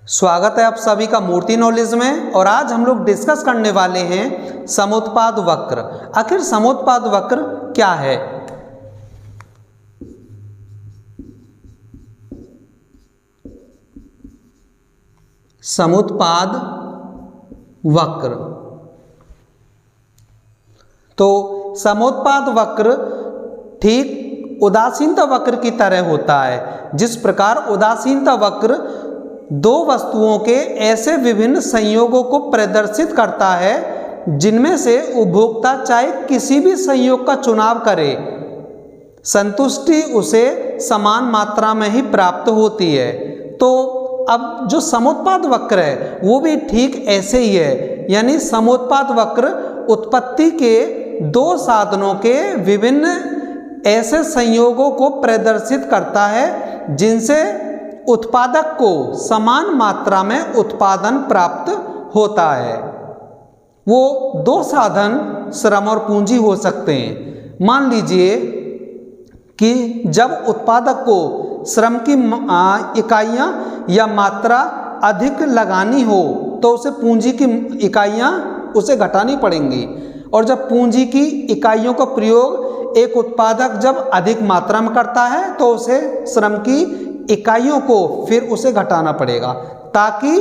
स्वागत है आप सभी का मूर्ति नॉलेज में। और आज हम लोग डिस्कस करने वाले हैं समोत्पाद वक्र। आखिर समोत्पाद वक्र क्या है? समोत्पाद वक्र, तो समोत्पाद वक्र ठीक उदासीनता वक्र की तरह होता है। जिस प्रकार उदासीनता वक्र दो वस्तुओं के ऐसे विभिन्न संयोगों को प्रदर्शित करता है जिनमें से उपभोक्ता चाहे किसी भी संयोग का चुनाव करे, संतुष्टि उसे समान मात्रा में ही प्राप्त होती है। तो अब जो समोत्पाद वक्र है वो भी ठीक ऐसे ही है, यानी समोत्पाद वक्र उत्पत्ति के दो साधनों के विभिन्न ऐसे संयोगों को प्रदर्शित करता है जिनसे उत्पादक को समान मात्रा में उत्पादन प्राप्त होता है। वो दो साधन श्रम और पूंजी हो सकते हैं। मान लीजिए कि जब उत्पादक को श्रम की इकाइयाँ या मात्रा अधिक लगानी हो तो उसे पूंजी की इकाइयाँ उसे घटानी पड़ेंगी, और जब पूंजी की इकाइयों का प्रयोग एक उत्पादक जब अधिक मात्रा में करता है तो उसे श्रम की इकाइयों को फिर उसे घटाना पड़ेगा ताकि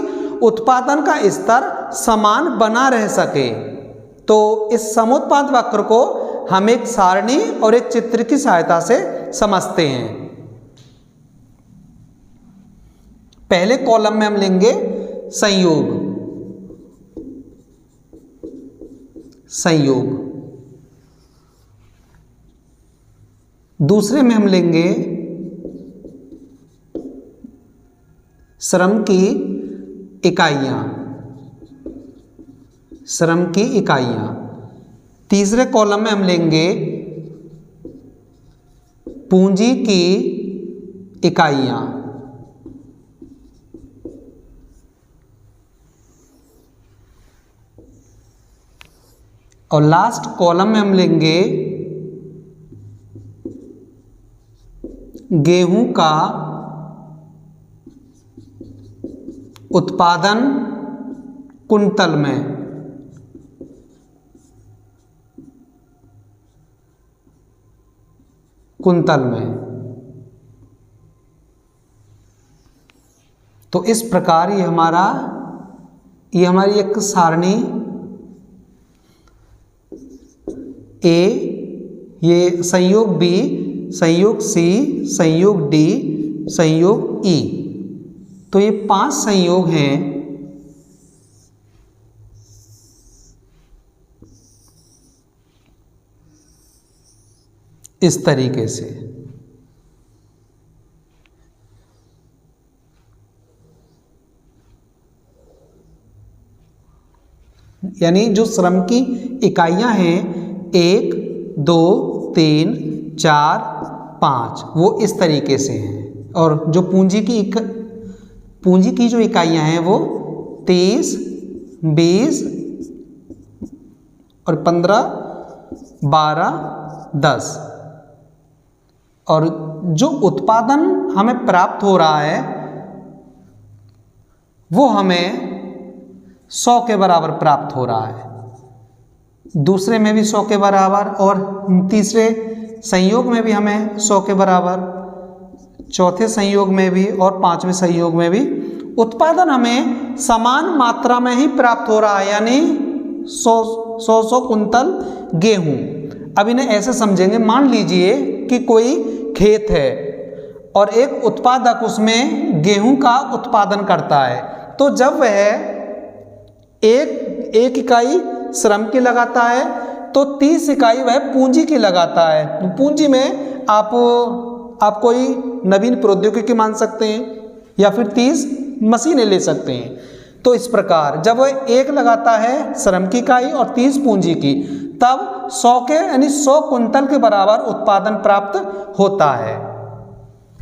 उत्पादन का स्तर समान बना रह सके। तो इस समोत्पाद वक्र को हम एक सारणी और एक चित्र की सहायता से समझते हैं। पहले कॉलम में हम लेंगे संयोग, दूसरे में हम लेंगे श्रम की इकाइयाँ, तीसरे कॉलम में हम लेंगे पूंजी की इकाइयाँ, और लास्ट कॉलम में हम लेंगे गेहूं का उत्पादन कुंतल में। तो इस प्रकार ये हमारी एक सारणी ए, ये संयोग बी, संयोग सी, संयोग डी, संयोग ई, तो ये 5 संयोग हैं। इस तरीके से यानी जो श्रम की इकाइयां हैं 1, 2, 3, 4, 5 वो इस तरीके से हैं, और जो पूंजी की जो इकाइयां हैं वो 30, 20 और 15, 12, 10, और जो उत्पादन हमें प्राप्त हो रहा है वो हमें 100 के बराबर प्राप्त हो रहा है। दूसरे में भी 100 के बराबर, और तीसरे संयोग में भी हमें 100 के बराबर, चौथे संयोग में भी और 5वें संयोग में भी उत्पादन हमें समान मात्रा में ही प्राप्त हो रहा है, यानी 100 कुंतल गेहूं। अब इन्हें ऐसे समझेंगे, मान लीजिए कि कोई खेत है और एक उत्पादक उसमें गेहूं का उत्पादन करता है, तो जब वह एक इकाई श्रम की लगाता है तो 30 इकाई वह पूंजी की लगाता है। पूंजी में आप कोई नवीन प्रौद्योगिकी मान सकते हैं या फिर 30 मशीनें ले सकते हैं। तो इस प्रकार जब वह 1 लगाता है श्रम की इकाई और 30 पूंजी की, तब 100 कुंतल के बराबर उत्पादन प्राप्त होता है।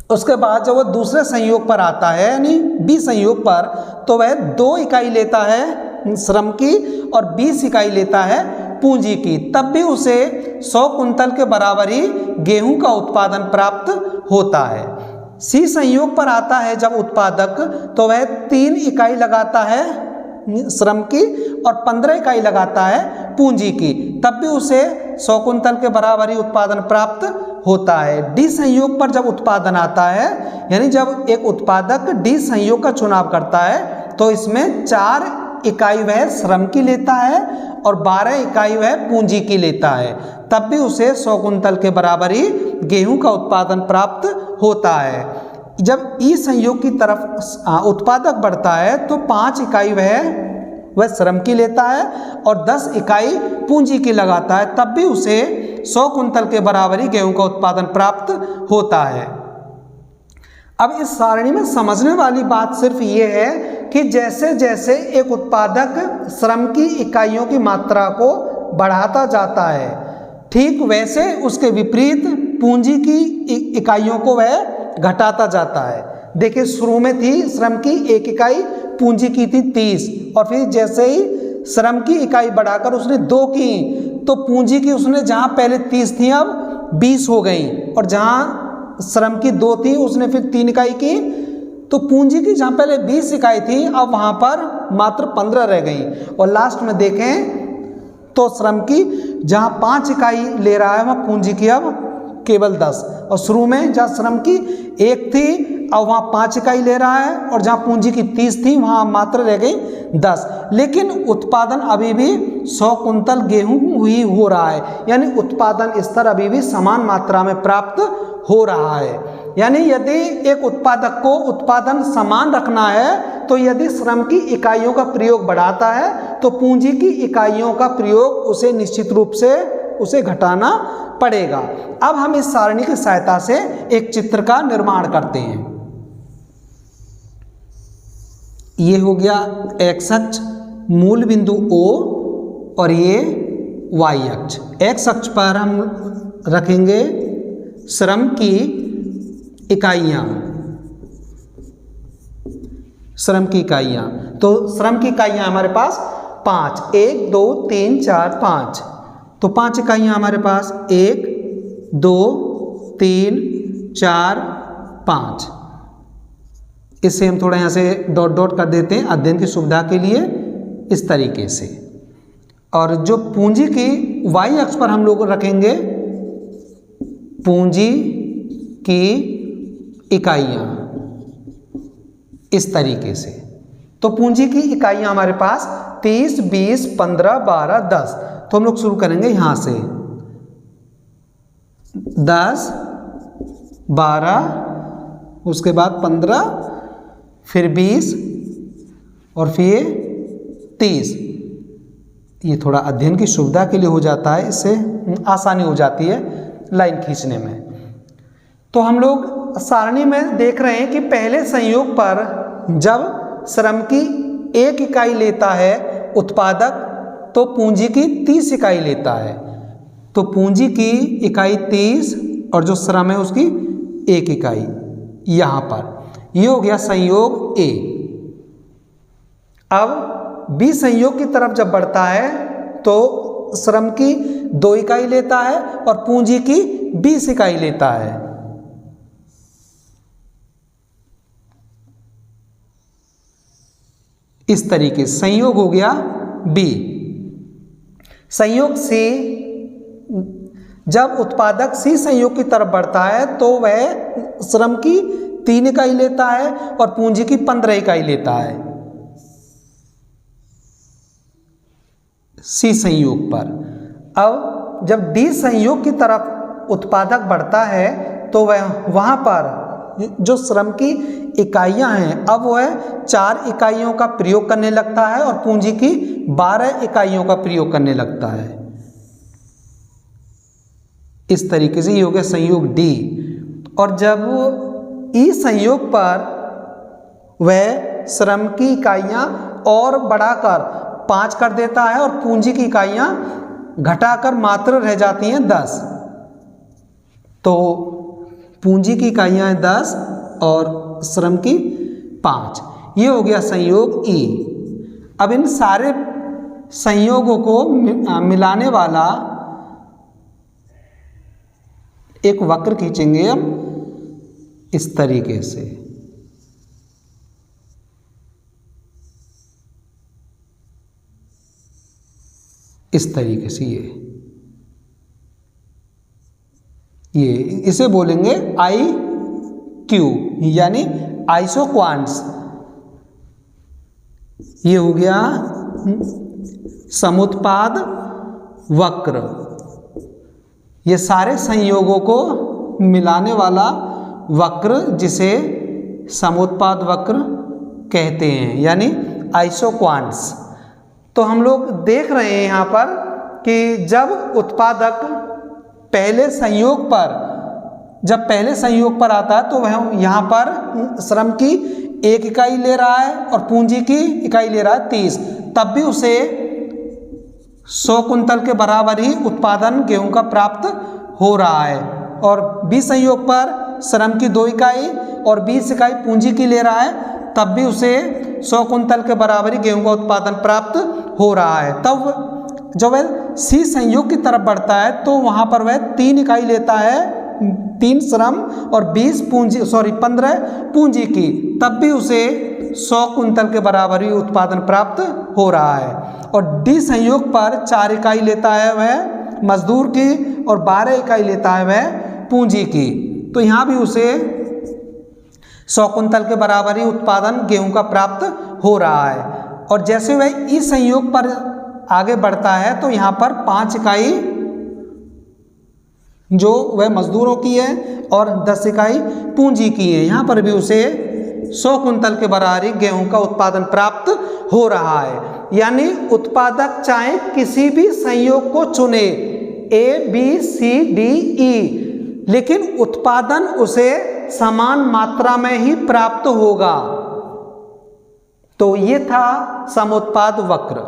उसके बाद जब वह दूसरे संयोग पर आता है यानी बी संयोग पर, तो वह 2 इकाई लेता है श्रम की और 20 इकाई लेता है पूंजी की, तब भी उसे 100 कुंतल के बराबर ही गेहूं का उत्पादन प्राप्त होता है। सी संयोग पर आता है जब उत्पादक, तो वह 3 इकाई लगाता है श्रम की और 15 इकाई लगाता है पूंजी की, तब भी उसे 100 कुंतल के बराबर ही उत्पादन प्राप्त होता है। डी संयोग पर जब उत्पादन आता है, यानी जब एक उत्पादक डी संयोग का चुनाव करता है, तो इसमें 4 इकाई वह श्रम की लेता है और 12 इकाई वह पूंजी की लेता है, तब भी उसे 100 कुंतल के बराबर ही गेहूं का उत्पादन प्राप्त होता है। जब ई संयोग की तरफ उत्पादक बढ़ता है तो 5 इकाई वह श्रम की लेता है और 10 इकाई पूंजी की लगाता है, तब भी उसे 100 कुंतल के बराबर ही गेहूं का उत्पादन प्राप्त होता है। अब इस सारणी में समझने वाली बात सिर्फ ये है कि जैसे जैसे एक उत्पादक श्रम की इकाइयों की मात्रा को बढ़ाता जाता है, ठीक वैसे उसके विपरीत पूंजी की इकाइयों को वह घटाता जाता है। देखिए, शुरू में थी श्रम की 1 इकाई, पूंजी की थी 30, और फिर जैसे ही श्रम की इकाई बढ़ाकर उसने 2 की, तो पूंजी की उसने जहाँ पहले 30 थी अब 20 हो गई, और जहाँ श्रम की 2 थी उसने फिर 3 इकाई की, तो पूंजी की जहाँ पहले 20 इकाई थी अब वहाँ पर मात्र 15 रह गई। और लास्ट में देखें तो श्रम की जहाँ 5 इकाई ले रहा है वहाँ पूंजी की अब केवल 10, और शुरू में जहाँ श्रम की 1 थी अब वहाँ 5 इकाई ले रहा है, और जहाँ पूंजी की 30 थी वहाँ मात्र रह गई 10। लेकिन उत्पादन अभी भी 100 कुंतल गेहूं ही हो रहा है, यानी उत्पादन स्तर अभी भी समान मात्रा में प्राप्त हो रहा है। यानी यदि एक उत्पादक को उत्पादन समान रखना है, तो यदि श्रम की इकाइयों का प्रयोग बढ़ाता है तो पूंजी की इकाइयों का प्रयोग उसे निश्चित रूप से उसे घटाना पड़ेगा। अब हम इस सारणी की सहायता से एक चित्र का निर्माण करते हैं। ये हो गया एक्स अक्ष, मूल बिंदु O, और ये वाई अक्ष। एक्स अक्ष पर हम रखेंगे श्रम की इकाइयाँ, श्रम की इकाइयाँ। तो श्रम की इकाइयाँ हमारे पास 5, 1 2 3 4 5, तो 5 इकाइयाँ हमारे पास 1 2 3 4 5। इससे हम थोड़ा यहाँ से डॉट डॉट कर देते हैं अध्ययन की सुविधा के लिए, इस तरीके से। और जो पूंजी की वाई अक्ष पर हम लोग रखेंगे पूंजी की इकाइयाँ, इस तरीके से। तो पूंजी की इकाइयाँ हमारे पास 30 20 15 12 10, तो हम लोग शुरू करेंगे यहाँ से 10 12, उसके बाद 15, फिर 20 और फिर 30। ये थोड़ा अध्ययन की सुविधा के लिए हो जाता है, इससे आसानी हो जाती है लाइन खींचने में। तो हम लोग सारणी में देख रहे हैं कि पहले संयोग पर जब श्रम की 1 इकाई लेता है उत्पादक, तो पूंजी की 30 इकाई लेता है। तो पूंजी की इकाई 30 और जो श्रम है उसकी 1 इकाई यहाँ पर। ये हो गया संयोग A। अब B संयोग की तरफ जब बढ़ता है तो श्रम की 2 इकाई लेता है और पूंजी की 20 इकाई लेता है। इस तरीके से संयोग हो गया B। संयोग C, जब उत्पादक C संयोग की तरफ बढ़ता है तो वह श्रम की 3 इकाई लेता है और पूंजी की 15 इकाई लेता है C संयोग पर। अब जब D संयोग की तरफ उत्पादक बढ़ता है तो वह वहां पर जो श्रम की इकाइयां हैं अब वह 4 इकाइयों का प्रयोग करने लगता है और पूंजी की 12 इकाइयों का प्रयोग करने लगता है। इस तरीके से ये हो गया संयोग D। और जब ई संयोग पर वह श्रम की इकाइयां और बढ़ाकर 5 कर देता है और पूंजी की इकाइयां घटाकर मात्र रह जाती हैं 10। तो पूंजी की इकाइयां हैं 10 और श्रम की 5। ये हो गया संयोग E। अब इन सारे संयोगों को मिलाने वाला एक वक्र खींचेंगे हम। इस तरीके से। इस तरीके से ये इसे बोलेंगे IQ यानी आइसोक्वांट्स। ये हो गया समुत्पाद वक्र। ये सारे संयोगों को मिलाने वाला वक्र जिसे समुत्पाद वक्र कहते हैं यानी आइसोक्वांट्स। तो हम लोग देख रहे हैं यहाँ पर कि जब उत्पादक पहले संयोग पर आता है तो वह यहाँ पर श्रम की 1 इकाई ले रहा है और पूंजी की इकाई ले रहा है 30, तब भी उसे 100 कुंतल के बराबर ही उत्पादन गेहूं का प्राप्त हो रहा है। और बी संयोग पर श्रम की 2 इकाई और 20 इकाई पूंजी की ले रहा है, तब भी उसे 100 कुंतल के बराबर ही गेहूं का उत्पादन प्राप्त हो रहा है। तब जब वह सी संयोग की तरफ बढ़ता है तो वहाँ पर वह 3 इकाई लेता है, 3 श्रम और 15 पूंजी की, तब भी उसे 100 कुंतल के बराबर ही उत्पादन प्राप्त हो रहा है। और डी संयोग पर 4 इकाई लेता है वह मजदूर की और 12 इकाई लेता है वह पूंजी की, तो यहाँ भी उसे 100 कुंतल के बराबर ही उत्पादन गेहूं का प्राप्त हो रहा है। और जैसे वह इस संयोग पर आगे बढ़ता है तो यहाँ पर 5 इकाई जो वह मजदूरों की है और 10 इकाई पूंजी की है, यहाँ पर भी उसे 100 कुंतल के बराबर गेहूं का उत्पादन प्राप्त हो रहा है। यानी उत्पादक चाहे किसी भी संयोग को चुने A, B, C, D, E, लेकिन उत्पादन उसे समान मात्रा में ही प्राप्त होगा। तो ये था समुत्पाद वक्र।